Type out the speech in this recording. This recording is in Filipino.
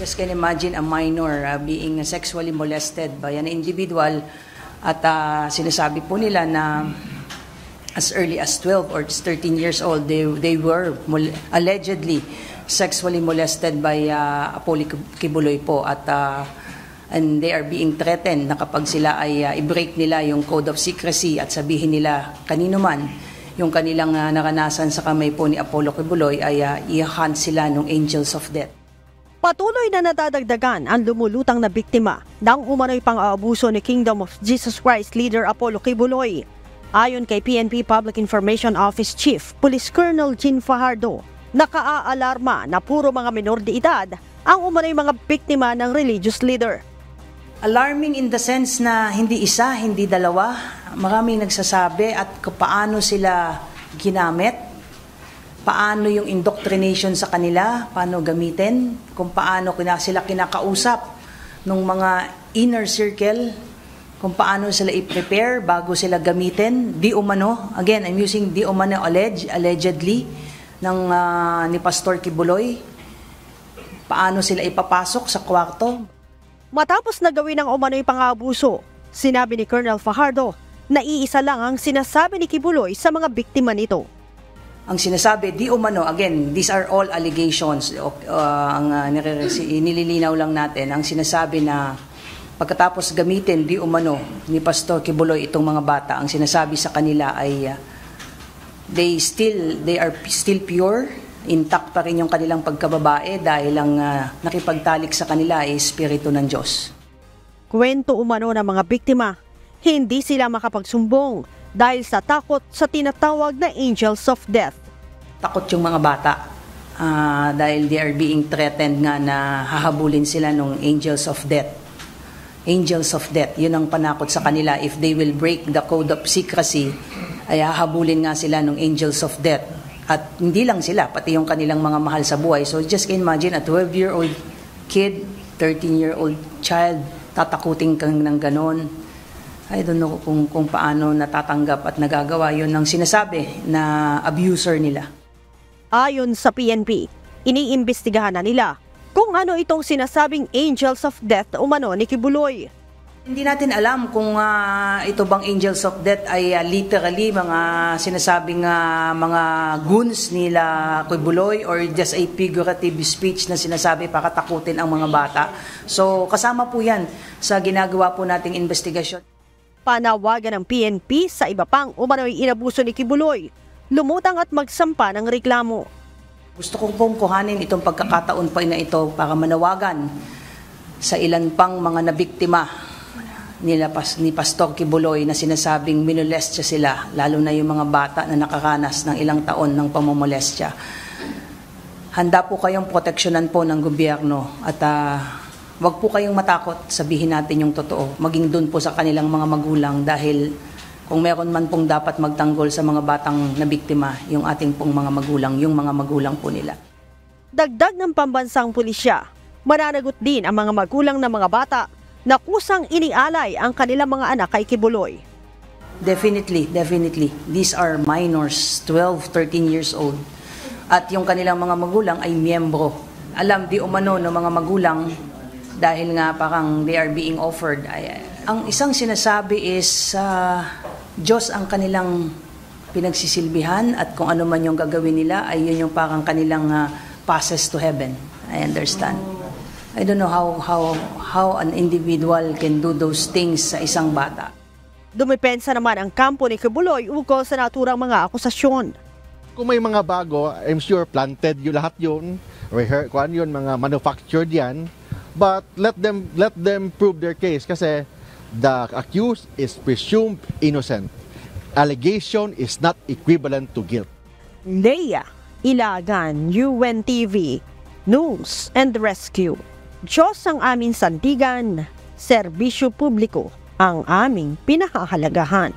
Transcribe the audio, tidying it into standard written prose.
Just can imagine a minor being sexually molested by an individual at sinasabi po nila na as early as 12 or 13 years old, they were allegedly sexually molested by Apollo Kibuloy po at and they are being threatened na kapag sila ay i-break nila yung code of secrecy at sabihin nila kanino man yung kanilang naranasan sa kamay po ni Apollo Kibuloy ay i-hunt sila ng Angels of Death. Patuloy na nadadagdagan ang lumulutang na biktima ng umano'y pang-aabuso ni Kingdom of Jesus Christ leader Apollo Kibuloy. Ayon kay PNP Public Information Office Chief Police Colonel Jean Fajardo, nakaalarma na puro mga menor de edad ang umano'y mga biktima ng religious leader. Alarming in the sense na hindi isa, hindi dalawa. Maraming nagsasabi at paano sila ginamit, paano yung indoctrination sa kanila, paano gamitin, kung paano sila kinakausap ng mga inner circle, kung paano sila i-prepare bago sila gamitin. Di umano, again, I'm using di umano allegedly, ni Pastor Kibuloy, paano sila ipapasok sa kwarto. Matapos na gawin ang umano'y pang-aabuso, sinabi ni Colonel Fajardo na iisa lang ang sinasabi ni Kibuloy sa mga biktima nito. Ang sinasabi, di umano, again, these are all allegations. Nililinaw lang natin, ang sinasabi na pagkatapos gamitin, di umano, ni Pastor Kibuloy itong mga bata, ang sinasabi sa kanila ay they are still pure, intact pa rin yung kanilang pagkababae dahil ang nakipagtalik sa kanila ay Espiritu ng Diyos. Kwento umano ng mga biktima, hindi sila makapagsumbong dahil sa takot sa tinatawag na Angels of Death. Takot yung mga bata dahil they are being threatened nga na hahabulin sila ng Angels of Death. Angels of Death, yun ang panakot sa kanila. If they will break the code of secrecy, ay hahabulin nga sila ng Angels of Death. At hindi lang sila, pati yung kanilang mga mahal sa buhay. So just can imagine a 12-year-old kid, 13-year-old child, tatakutin kang ng ganon. I don't know kung paano natatanggap at nagagawa yun ng sinasabi na abuser nila. Ayon sa PNP, iniimbestigahan na nila kung ano itong sinasabing Angels of Death umano ni Kibuloy. Hindi natin alam kung ito bang Angels of Death ay literally mga sinasabing mga goons nila Kibuloy or just a figurative speech na sinasabi para takutin ang mga bata. So kasama po yan sa ginagawa po nating investigasyon. Panawagan ng PNP sa iba pang umano'y inabuso ni Kibuloy, lumutang at magsampa ng reklamo. Gusto kong pong kuhanin itong pagkakataon pa na ito para manawagan sa ilan pang mga nabiktima ni Pastor Kibuloy na sinasabing minolestya sila, lalo na yung mga bata na nakaranas ng ilang taon ng pamomolestya. Handa po kayong proteksyonan po ng gobyerno at wag po kayong matakot, sabihin natin yung totoo, maging doon po sa kanilang mga magulang dahil kung meron man pong dapat magtanggol sa mga batang nabiktima, yung ating pong mga magulang, yung mga magulang po nila. Dagdag ng pambansang pulisya, mananagot din ang mga magulang ng mga bata na kusang inialay ang kanilang mga anak kay Kibuloy. Definitely. These are minors, 12, 13 years old. At yung kanilang mga magulang ay miyembro. Alam di umano ng mga magulang dahil nga parang they are being offered. Ang isang sinasabi is Diyos ang kanilang pinagsisilbihan at kung ano man yung gagawin nila ay yun yung parang kanilang passes to heaven. I understand. I don't know how an individual can do those things sa isang bata. Dumipensa naman ang kampo ni Kibuloy ukol sa naturang mga akusasyon. Kung may mga bago, I'm sure planted yung lahat yun. Kuan yun, mga manufactured yan. But let them prove their case kasi the accused is presumed innocent. Allegation is not equivalent to guilt. Leia Ilagan, UNTV, News and Rescue. Diyos ang aming sandigan, serbisyo publiko ang aming pinahahalagahan.